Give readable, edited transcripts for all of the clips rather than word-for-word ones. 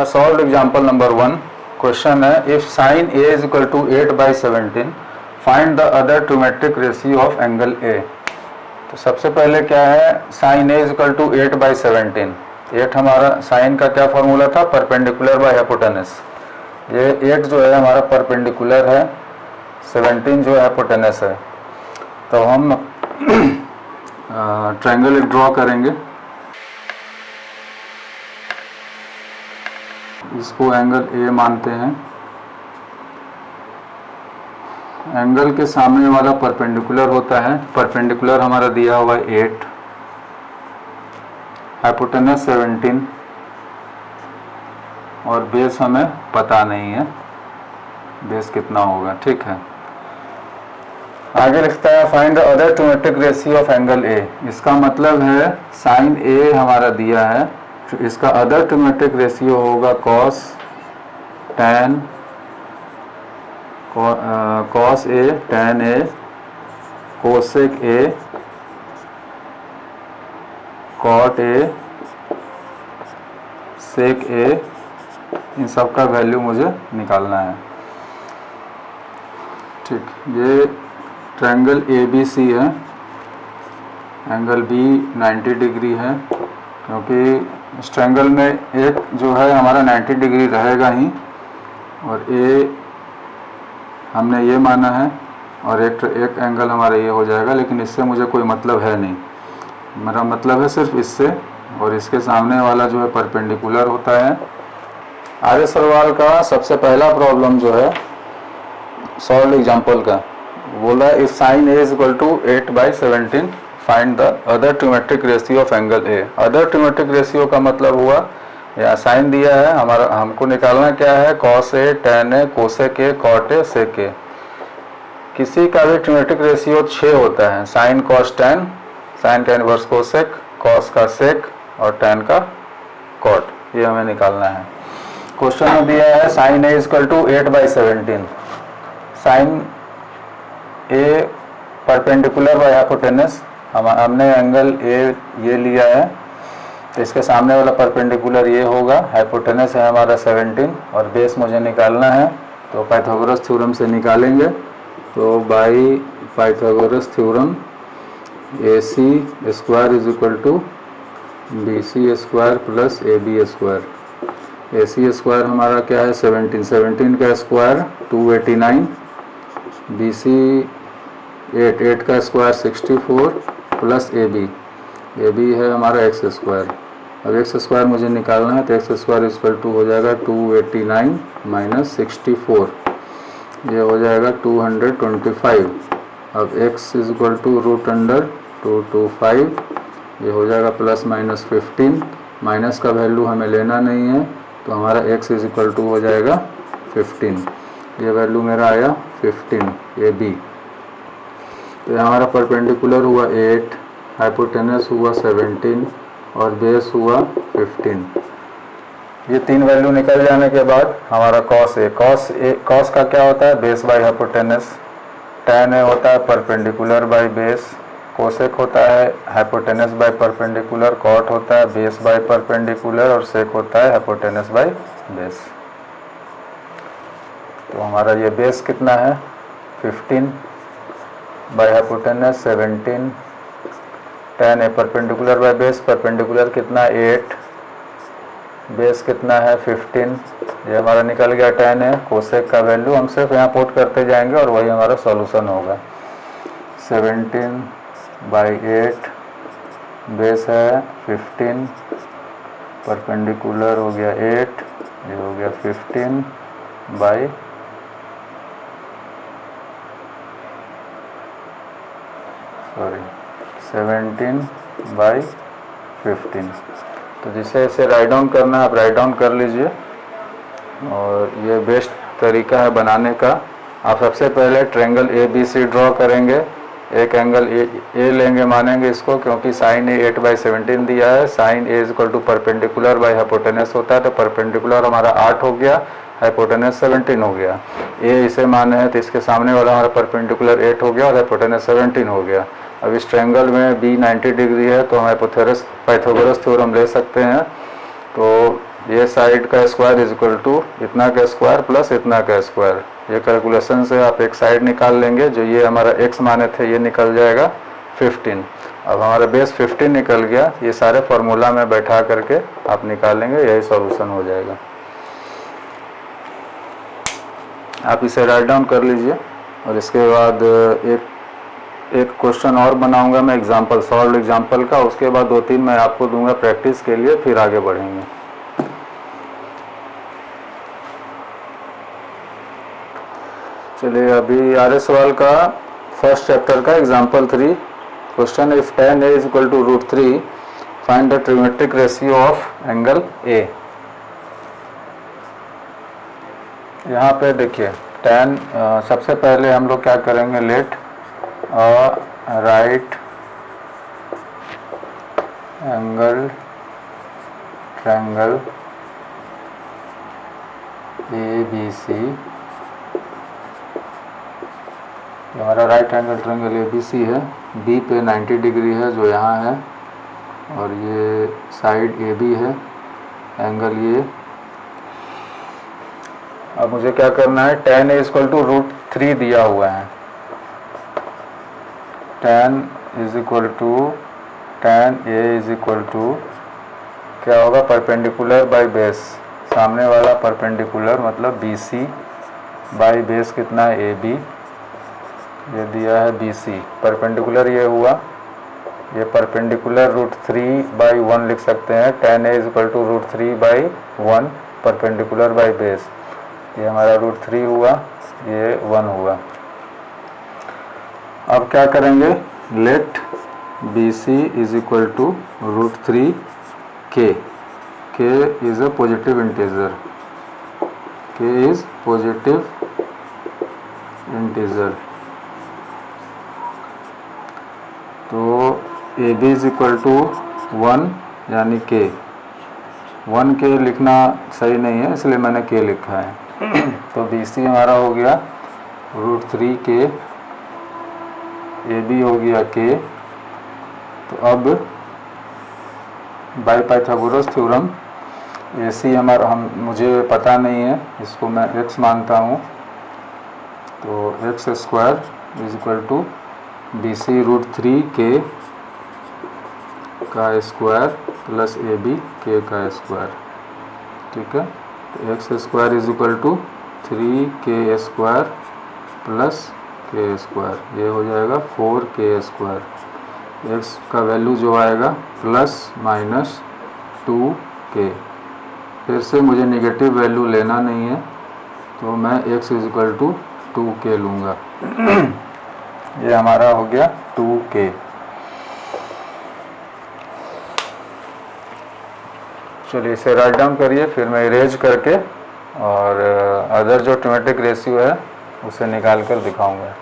हमारा solve example number 1 question है if sine A is equal to 8/17 find the other trigonometric ratio of angle A. तो सबसे पहले क्या है, sine A is equal to 8/17। 8 हमारा साइन का क्या फॉर्मूला था, परपेंडिकुलर बाय हाइपोटेनस। ये 8 जो है हमारा परपेंडिकुलर है, 17 जो हाइपोटेनस है। तो हम ट्रायंगल ड्रॉ करेंगे, इसको एंगल ए मानते हैं। एंगल के सामने वाला परपेंडिकुलर होता है, परपेंडिकुलर हमारा दिया हुआ है 8, हाइपोटेनस 17 और बेस हमें पता नहीं है बेस कितना होगा। ठीक है, आगे लिखता है find the other trigonometric ratio of angle A. इसका मतलब है साइन ए हमारा दिया है, इसका अदर ट्रिमेट्रिक रेशियो होगा cos tan cos A, tan A, cosec A, cot A, sec A. इन सब का वैल्यू मुझे निकालना है। ठीक, ये ट्रायंगल ए बी सी है, एंगल बी 90 डिग्री है, क्योंकि इस ट्रायंगल में एक जो है हमारा 90 डिग्री रहेगा ही, और ए हमने ये माना है, और एक एंगल हमारा ये हो जाएगा। लेकिन इससे मुझे कोई मतलब है नहीं, मेरा मतलब है सिर्फ इससे, और इसके सामने वाला जो है परपेंडिकुलर होता है। आगे सवाल का सबसे पहला प्रॉब्लम जो है सॉल्व एग्जांपल का बोला if sine A is equal to 8/17 find the other trigonometric ratio of angle A. Other trigonometric ratio का मतलब हुआ, या साइन दिया है हमारा, हमको निकालना क्या है, cos A, tan A, cosec A, cot A, sec A. किसी का भी ट्रिमेट्रिक रेशियो 6 होता है, साइन कॉस tan, साइन का इनवर्स कोसेक, कॉस का सेक और tan का कॉट, ये हमें निकालना है। क्वेश्चन में दिया है sine A is equal to 8/17। Sine A perpendicular by hypotenuse, हमने एंगल ए ये लिया है, तो इसके सामने वाला परपेंडिकुलर ये होगा, हाइपोटेनस है हमारा 17 और बेस मुझे निकालना है। तो पाइथागोरस थ्योरम से निकालेंगे। तो by Pythagoras theorem A C square is equal to B C square plus A B square. A C square हमारा क्या है 17, 17 का स्क्वायर 289, बी सी 8 का स्क्वायर 64 प्लस ए बी है हमारा एक्स स्क्वायर। अब एक्स स्क्वायर मुझे निकालना है, तो एक्स स्क्वायर इक्वल टू हो जाएगा 289 माइनस 64, ये हो जाएगा 225। अब x इज इक्वल टू √225, ये हो जाएगा प्लस माइनस 15। माइनस का वैल्यू हमें लेना नहीं है, तो हमारा x इज इक्वल टू हो जाएगा 15। ये वैल्यू मेरा आया 15 ए बी। तो हमारा परपेंडिकुलर हुआ 8, हाइपोटेनस हुआ 17 और बेस हुआ 15। ये तीन वैल्यू निकल जाने के बाद हमारा कॉस का क्या होता है, बेस बाय हाइपोटेनस, tan ए होता है परपेंडिकुलर बाय बेस, कोसेक होता है हाइपोटेनस बाय परपेंडिकुलर, कॉट होता है बेस बाय परपेंडिकुलर और सेक होता है हाइपोटेनस बाय बेस। तो हमारा ये बेस कितना है 15 by hypotenuse 17, tan A perpendicular by base, perpendicular कितना 8, बेस कितना है 15। ये हमारा निकल गया tan ए। कोसेक का वैल्यू हम सिर्फ यहाँ पुट करते जाएंगे और वही हमारा सॉल्यूशन होगा। 17/8, बेस है 15, परपेंडिकुलर हो गया 8, ये हो गया 15 बाई 17/15। तो जिसे इसे राइट डाउन करना है आप राइट डाउन कर लीजिए, और ये बेस्ट तरीका है बनाने का। आप सबसे पहले triangle A B C draw करेंगे, एक एंगल ए लेंगे, मानेंगे इसको, क्योंकि साइन ए 8/17 दिया है। Sine A is equal to perpendicular by hypotenuse होता है, तो परपेंडिकुलर हमारा 8 हो गया, हाइपोटेनस 17 हो गया। ए इसे माने है, तो इसके सामने वाला हमारा परपेंडिकुलर 8 हो गया और हाइपोटेनस 17 हो गया। अब इस ट्रायंगल में बी 90 डिग्री है, तो हम पाइथागोरस थ्योरम ले सकते हैं। तो ये साइड का स्क्वायर इज इक्वल टू इतना का स्क्वायर प्लस इतना का स्क्वायर। ये कैलकुलेशन से आप एक साइड निकाल लेंगे, जो ये हमारा x माने थे ये निकल जाएगा 15। अब हमारा बेस 15 निकल गया, ये सारे फार्मूला में बैठा करके आप निकालेंगे, यही सॉल्यूशन हो जाएगा। आप इसे राइट डाउन कर लीजिए और इसके बाद एक क्वेश्चन और बनाऊंगा मैं एग्जांपल, सॉल्व एग्जांपल का, उसके बाद 2-3 मैं आपको दूंगा प्रैक्टिस के लिए, फिर आगे बढ़ेंगे। चलिए अभी आ रहे सवाल का फर्स्ट चैप्टर का example 3 question, if tan a is equal to √3 find the trigonometric ratio of angle a। यहाँ पे देखिए tan, सबसे पहले हम लोग क्या करेंगे, let right angle triangle ABC, हमारा राइट एंगल ट्रायंगल ABC है, B पे 90 डिग्री है जो यहाँ है, और ये साइड AB है, एंगल ये। अब मुझे क्या करना है, tan a इक्वल टू √3 दिया हुआ है, tan a is equal to क्या होगा, परपेंडिकुलर बाय बेस, सामने वाला परपेंडिकुलर मतलब BC बाय बेस कितना है AB, ये दिया है BC, परपेंडिकुलर ये हुआ, ये परपेंडिकुलर √3/1 लिख सकते हैं, tan a is equal to √3/1 perpendicular by base, ये हमारा √3 हुआ, ये 1 हुआ। अब क्या करेंगे, let BC is equal to √3k, k is a positive integer, k is positive integer, तो AB इज इक्वल टू 1 यानी k, 1k लिखना सही नहीं है इसलिए मैंने k लिखा है। तो BC हमारा हो गया √3k, AB हो गया k। तो अब बाय पाइथागोरस थ्योरम AC हमारा मुझे पता नहीं है, इसको मैं x मानता हूँ, तो x square is equal to BC √3k का स्क्वायर प्लस AB k का स्क्वायर, ठीक है। तो x square is equal to 3k square plus k square, ये हो जाएगा 4k स्क्वायर, x का वैल्यू जो आएगा प्लस माइनस 2k। फिर से मुझे नेगेटिव वैल्यू लेना नहीं है, तो मैं x is equal to 2k लूँगा। ये हमारा हो गया 2k। चलिए इसे राइट डाउन करिए, फिर मैं इरेज करके और अदर जो ट्रिग्नोमेट्रिक रेशियो है उसे निकाल कर दिखाऊंगा।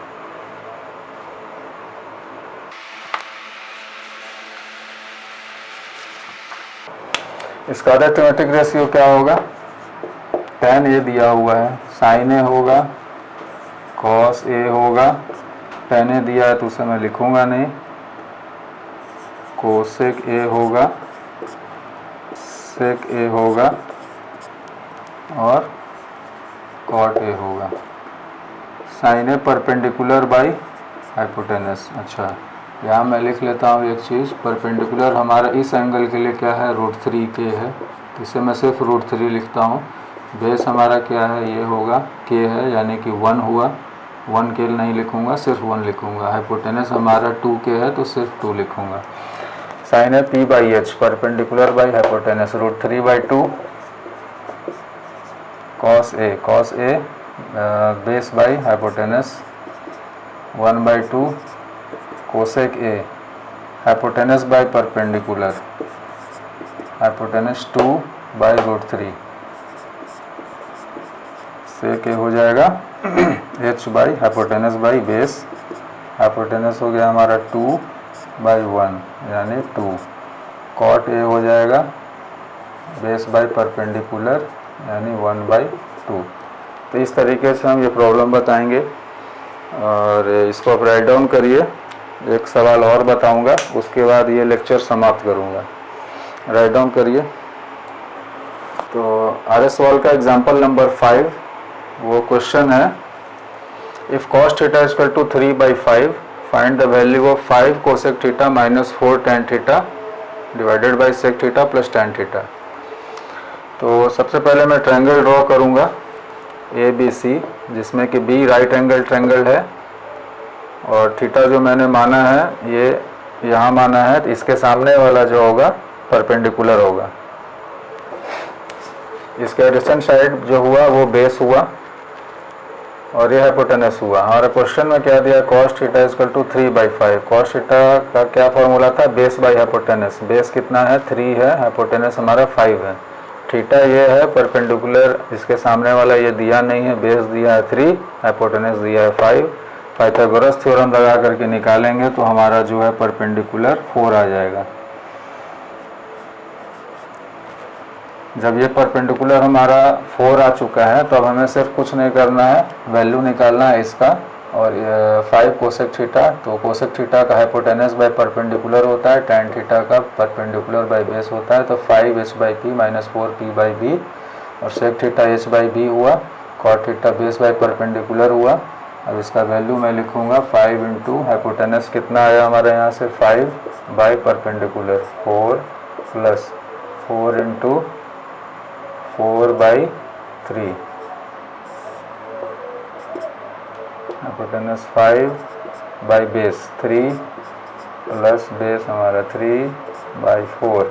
इसका अदर ट्रिग्नोमेट्रिक रेशियो क्या होगा, tan a दिया हुआ है, sin a होगा, cos a होगा, tan a दिया है तो उसे मैं लिखूंगा नहीं, cosec a होगा, sec a होगा और cot a होगा। sin a perpendicular by hypotenuse. अच्छा यहाँ मैं लिख लेता हूँ एक चीज़, परपेंडिकुलर हमारा इस एंगल के लिए क्या है, √3k है, तो इसे मैं सिर्फ √3 लिखता हूँ। बेस हमारा क्या है, ये होगा k है, यानी कि 1 हुआ, 1k नहीं लिखूँगा, सिर्फ 1 लिखूँगा। हाइपोटेनस हमारा 2k है तो सिर्फ 2 लिखूँगा। साइन है p/h, perpendicular by hypotenuse, √3/2 cos a base by hypotenuse, 1/2 cosec a, hypotenuse by perpendicular, hypotenuse 2/√3, sec a हो जाएगा h by hypotenuse by base, hypotenuse हो गया हमारा 2/1 यानी 2, कॉट a हो जाएगा बेस बाई परपेंडिकुलर यानी 1/2। तो इस तरीके से हम ये प्रॉब्लम बताएंगे और इसको आप राइट डाउन करिए। एक सवाल और बताऊंगा, उसके बाद ये लेक्चर समाप्त करूंगा। राइट डाउन करिए। तो तो RS वॉल का एग्जाम्पल नंबर 5, वो क्वेश्चन है if cos theta is equal to 3/5 find the value of 5 cosec theta minus 4 tan theta divided by sec theta plus tan theta. तो सबसे पहले मैं ट्रायंगल ड्रॉ करूँगा ABC, जिसमें कि B राइट एंगल ट्रायंगल है और थीटा जो मैंने माना है ये यहाँ माना है, तो इसके सामने वाला जो होगा परपेंडिकुलर होगा। इसके एडजेसेंट साइड जो हुआ वो बेस हुआ और ये हाइपोटेनस हुआ। हमारे क्वेश्चन में क्या दिया, cos theta is equal to 3/5। Cos theta का क्या फॉर्मूला था, बेस बाई हाइपोटेनस। बेस कितना है, 3 है, हाइपोटेनस हमारा 5 है। थीटा ये है परपेंडिकुलर, इसके सामने वाला ये दिया नहीं है, बेस दिया है 3, हाइपोटेनस दिया है 5। पाइथागोरस थ्योरम लगा करके निकालेंगे तो हमारा जो है परपेंडिकुलर 4 आ जाएगा। जब ये परपेंडिकुलर हमारा 4 आ चुका है तो अब हमें सिर्फ कुछ नहीं करना है, वैल्यू निकालना है इसका। और 5 कोसेक थीटा, तो कोसेक थीटा का हाइपोटेनस बाय परपेंडिकुलर होता है, टैन थीटा का परपेंडिकुलर बाय बेस होता है, तो 5h/p माइनस 4p/b और सेक थीटा h/b हुआ। Cot theta base by perpendicular हुआ। अब इसका वैल्यू मैं लिखूंगा 5 इंटू हाइपोटेनस कितना आया हमारे यहाँ से 5 by perpendicular 4 plus 4 into 4/3, hypotenuse 5 by base 3 plus base हमारा 3/4।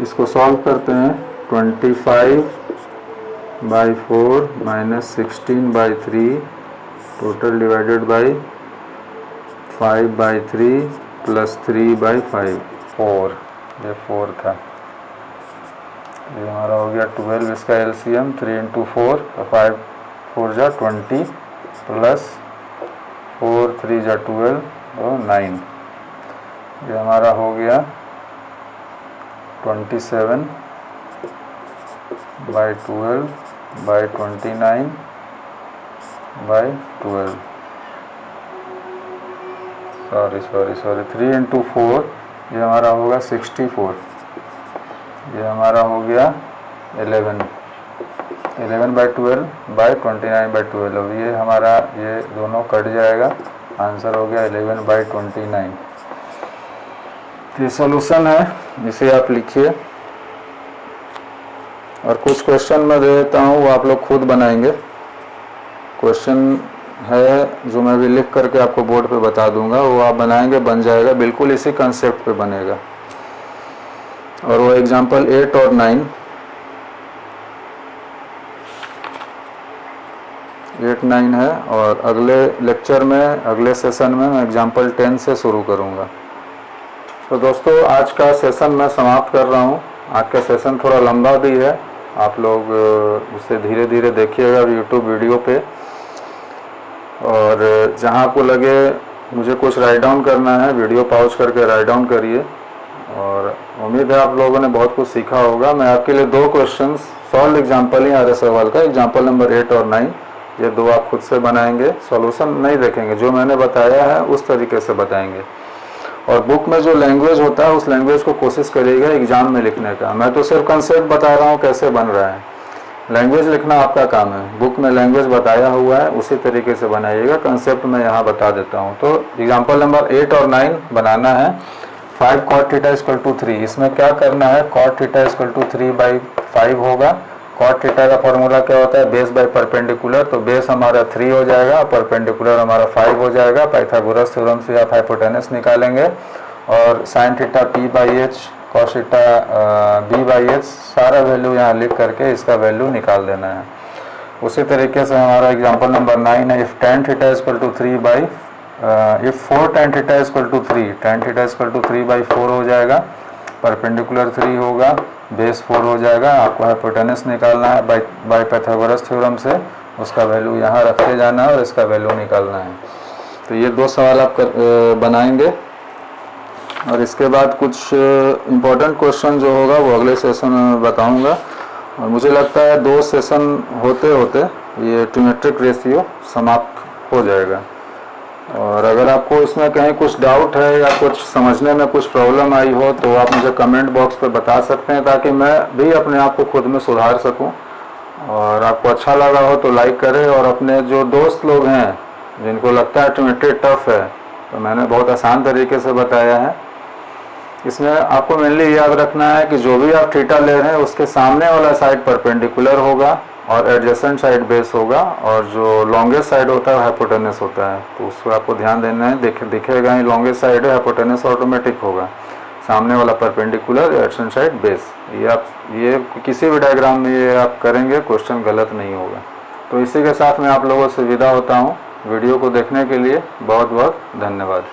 इसको सॉल्व करते हैं, 25/4 minus 16/3 total divided by 5/3 plus 3/5, 4, ये 4 था। ये हमारा हो गया 12, इसका एलसीएम 3 इंटू 4, 5 4 जा 20 प्लस 4 3 जा 12 और 9। ये हमारा हो गया 27/12/29/12। सॉरी 3 इंटू 4, ये हमारा होगा 64। ये हमारा हो गया 11/12/29/12। अब ये हमारा ये दोनों कट जाएगा, आंसर हो गया 11/29। ये सॉल्यूशन है, इसे आप लिखिए। और कुछ क्वेश्चन मैं दे देता हूँ, वो आप लोग खुद बनाएंगे। क्वेश्चन है जो मैं भी लिख करके आपको बोर्ड पे बता दूंगा, वो आप बनाएंगे, बन जाएगा, बिल्कुल इसी कंसेप्ट पे बनेगा। और वो एग्जाम्पल 8 और 9, 8 9 है। और अगले लेक्चर में, अगले सेशन में मैं एग्जाम्पल 10 से शुरू करूँगा। तो दोस्तों आज का सेशन मैं समाप्त कर रहा हूँ। आज का सेशन थोड़ा लंबा भी है, आप लोग उसे धीरे धीरे देखिएगा यूट्यूब वीडियो पे। और जहाँ आपको लगे मुझे कुछ राइट डाउन करना है, वीडियो पॉज करके राइट डाउन करिए। और उम्मीद है आप लोगों ने बहुत कुछ सीखा होगा। मैं आपके लिए 2 क्वेश्चन सॉल्व एग्जाम्पल ही RS सवाल का, एग्जाम्पल नंबर 8 और 9, ये 2 आप खुद से बनाएंगे, सॉल्यूशन नहीं देखेंगे, जो मैंने बताया है उस तरीके से बताएंगे। और बुक में जो लैंग्वेज होता है उस लैंग्वेज को कोशिश करिएगा एग्जाम में लिखने का। मैं तो सिर्फ कंसेप्ट बता रहा हूँ कैसे बन रहा है, लैंग्वेज लिखना आपका काम है। बुक में लैंग्वेज बताया हुआ है उसी तरीके से बनाइएगा, कंसेप्ट मैं यहाँ बता देता हूँ। तो एग्जाम्पल नंबर 8 और 9 बनाना है। 5 cot थीटा इक्वल टू 3, इसमें क्या करना है, cot थीटा इक्वल टू 3/5 होगा। cot थीटा का फॉर्मूला क्या होता है, बेस बाय परपेंडिकुलर, तो बेस हमारा 3 हो जाएगा, परपेंडिकुलर हमारा 5 हो जाएगा। पाइथागोरस थ्योरम से आप हाइपोटेनस निकालेंगे। और sine theta p/h, cos theta b/h, सारा वैल्यू यहाँ लिख करके इसका वैल्यू निकाल देना है। उसी तरीके से हमारा एग्जाम्पल नंबर 9 है, if tan theta equal to 3 if 4 tan theta equal to 3, tan theta equal to 3/4 हो जाएगा, परपेंडिकुलर 3 होगा, बेस 4 हो जाएगा। आपको हाइपोटेनस निकालना है बाय पाइथागोरस थ्योरम से, उसका वैल्यू यहाँ रखते जाना है और इसका वैल्यू निकालना है। तो ये 2 सवाल आप बनाएंगे। और इसके बाद कुछ इम्पोर्टेंट क्वेश्चन जो होगा वो अगले सेशन में बताऊँगा। और मुझे लगता है 2 सेशन होते होते ये ट्रिमेट्रिक रेशियो समाप्त हो जाएगा। और अगर आपको इसमें कहीं कुछ डाउट है या कुछ समझने में कुछ प्रॉब्लम आई हो तो आप मुझे कमेंट बॉक्स पर बता सकते हैं, ताकि मैं भी अपने आप को खुद में सुधार सकूं। और आपको अच्छा लगा हो तो लाइक करें, और अपने जो दोस्त लोग हैं जिनको लगता है ट्रिमेट्री टफ है, तो मैंने बहुत आसान तरीके से बताया है। इसमें आपको मेनली याद रखना है कि जो भी आप थीटा ले रहे हैं उसके सामने वाला साइड परपेंडिकुलर होगा और एडजेसेंट साइड बेस होगा, और जो लॉन्गेस्ट साइड होता है हाइपोटेनस होता है, तो उस पर आपको ध्यान देना है। दिखेगा ही लॉन्गेस्ट साइड है, हाइपोटेनस ऑटोमेटिक होगा, सामने वाला परपेंडिकुलर, एडजेसेंट साइड बेस। ये किसी भी डायग्राम में ये आप करेंगे, क्वेश्चन गलत नहीं होगा। तो इसी के साथ मैं आप लोगों से विदा होता हूँ। वीडियो को देखने के लिए बहुत बहुत धन्यवाद।